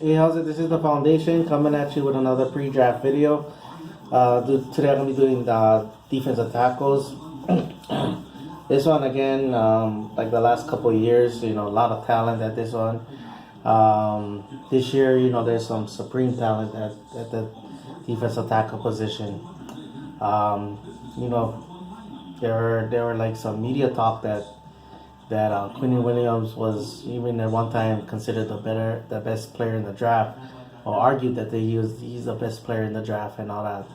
Hey, how's it? This is the Foundation coming at you with another pre-draft video. Today I'm going to be doing the defensive tackles. This one again, like the last couple of years, a lot of talent at this one. This year, there's some supreme talent at the defensive tackle position. Um, you know, there were like some media talk that Quincy Williams was even at one time considered the best player in the draft, or argued that he's the best player in the draft and all that.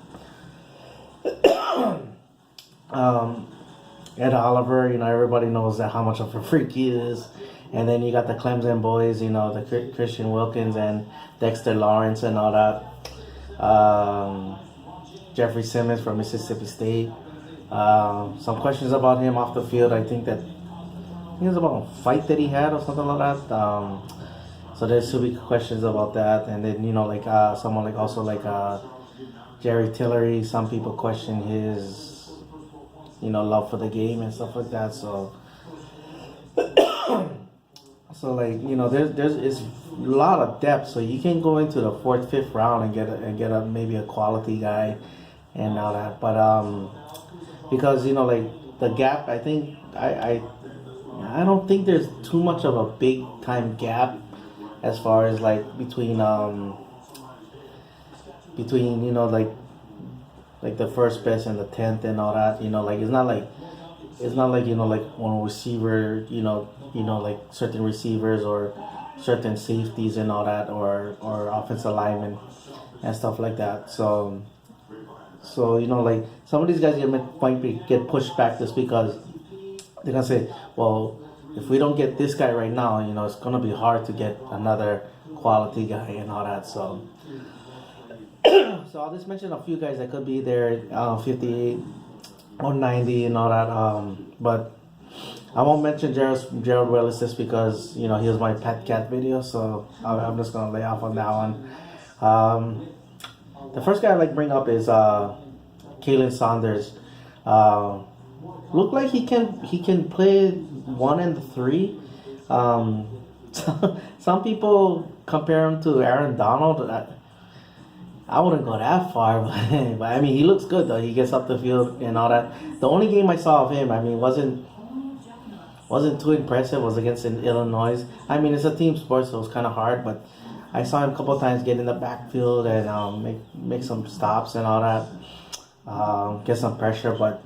Ed Oliver, everybody knows that how much of a freak he is, and then you got the Clemson boys, the Christian Wilkins and Dexter Lawrence and all that. Jeffrey Simmons from Mississippi State. Some questions about him off the field. I think it was about a fight that he had or something like that. So there's two big questions about that, and then someone like Jerry Tillery. Some people question his love for the game and stuff like that. So there's it's a lot of depth. So you can go into the fourth, fifth round and get a maybe a quality guy and all that. But because the gap, I think I don't think there's too much of a big time gap as far as between like the first best and the 10th and all that. It's not like one receiver, like certain receivers or certain safeties and all that, or offensive linemen and stuff like that. So some of these guys might get pushed back just because they're gonna say, well, if we don't get this guy right now, it's gonna be hard to get another quality guy and all that. So so I'll just mention a few guys that could be there, 58 or 90 and all that. But I won't mention Gerald Willis just because he was my pet cat video. So I'm just gonna lay off on that one. The first guy I'd like to bring up is Kalen Saunders. Look like he can play 1 and 3. Some people compare him to Aaron Donald. I wouldn't go that far, but I mean he looks good though. He gets up the field and all that. The only game I saw of him, wasn't too impressive. Was against Illinois. I mean it's a team sport, so it's kind of hard. But I saw him a couple of times get in the backfield and make some stops and all that. Get some pressure, but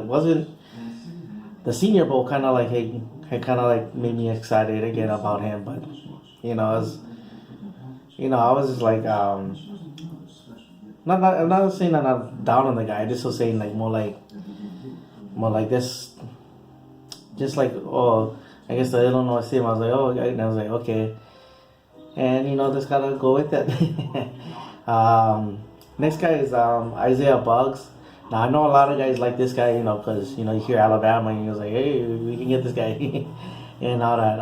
wasn't the Senior Bowl kind of made me excited again about him. But I was just like I'm not saying that I'm down on the guy. I just was saying more like this, just like I guess the Illinois team. I was like and I was like okay, and just gotta go with that. Next guy is Isaiah Buggs. Now I know a lot of guys like this guy, because you hear Alabama and you're like, hey, we can get this guy and all that.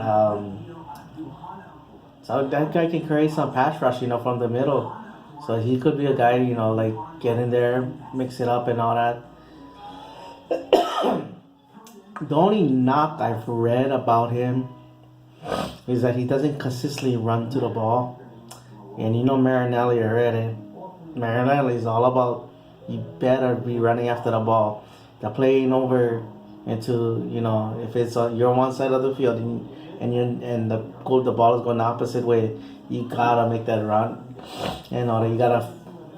So that guy can create some pass rush, from the middle. So he could be a guy, get in there, mix it up and all that. The only knock I've read about him is that he doesn't consistently run to the ball. And Marinelli already. Marinelli is all about you better be running after the ball. The play ain't over into if it's you're on one side of the field and the ball is going the opposite way, you gotta make that run and you gotta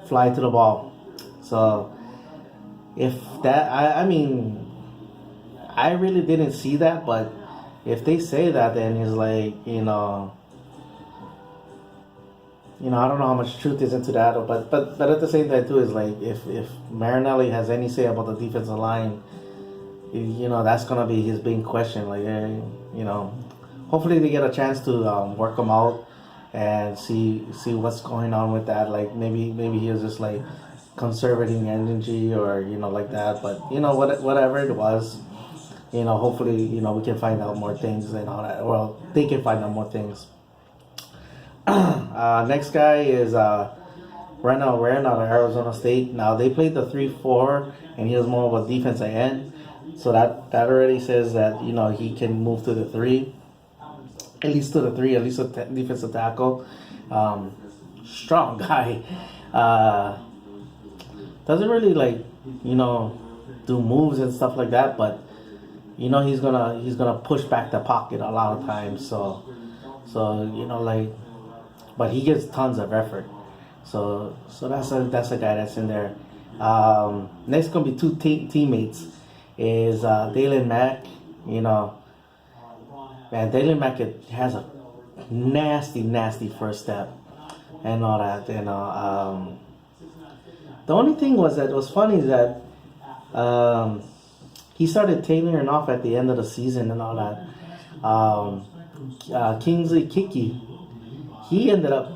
fly to the ball. So if that I mean I really didn't see that, but if they say that, then it's like I don't know how much truth is into that, but at the same time too is like if Marinelli has any say about the defensive line, that's gonna be his big question. Like hopefully they get a chance to work him out and see what's going on with that. Like maybe he was just like conserving energy or like that. But whatever it was, hopefully we can find out more things and all that. Well, they can find out more things. Next guy is Wren out of Arizona State. Now they played the 3-4, and he was more of a defensive end. So that already says that he can move to the 3. at least to the three, at least a defensive tackle. Strong guy. Doesn't really like, you know, do moves and stuff like that, but you know he's gonna push back the pocket a lot of times. So you know, like, but he gives tons of effort. So that's a guy that's in there. Next gonna be two teammates is Dalen Mack. You know, man, Dalen Mack has a nasty first step and all that. You know, the only thing was that was funny is that he started tailoring off at the end of the season and all that. Kingsley Keke, he ended up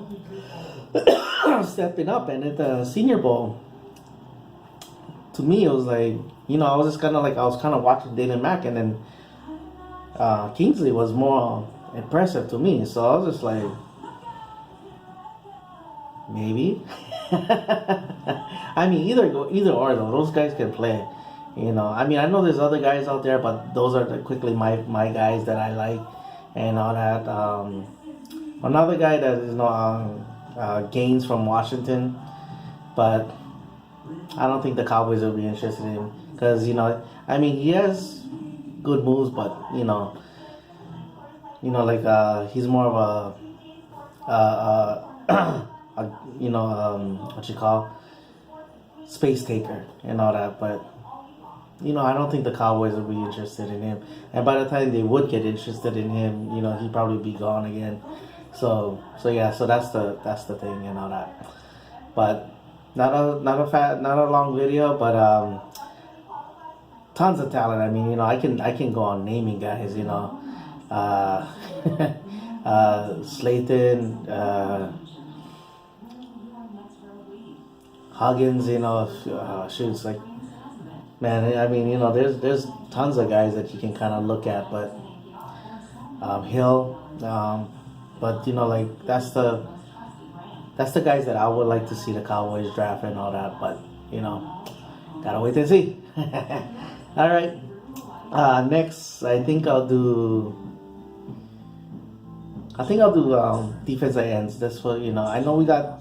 stepping up, and at the Senior Bowl, to me, it was like, you know, I was kind of watching Dalen Mack, and then Kingsley was more impressive to me. So I was just like, maybe. I mean, either or though. Those guys can play. You know, I mean, I know there's other guys out there, but those are quickly my guys that I like and all that. Another guy that is, you know, Gaines from Washington, but I don't think the Cowboys will be interested in him because, you know, I mean, he has good moves, but you know, like he's more of you know, what you call space taker and all that, but you know, I don't think the Cowboys would be interested in him. And by the time they would get interested in him, you know, he'd probably be gone again. So yeah, so that's the thing and all that. But not a long video, but tons of talent. I mean, you know, I can go on naming guys. You know, Slayton, Huggins. You know, shoots like. Man, I mean, you know, there's tons of guys that you can kind of look at, but Hill, but you know, like that's the guys that I would like to see the Cowboys draft and all that, but you know, gotta wait and see. All right, next I think I'll do defensive ends. That's what, you know. I know we got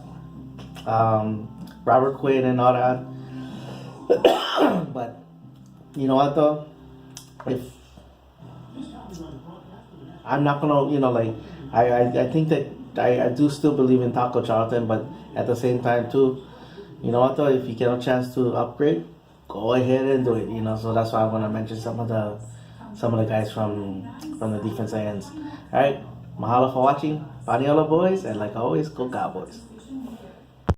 Robert Quinn and all that. But you know what though, if I'm not gonna, you know, like I think that I do still believe in Taco Charlton, but at the same time too, you know what though, if you get a chance to upgrade, go ahead and do it. You know, so that's why I'm gonna mention some of the guys from the defensive ends. All right, mahalo for watching, Paniolo boys, and like always, go Cowboys.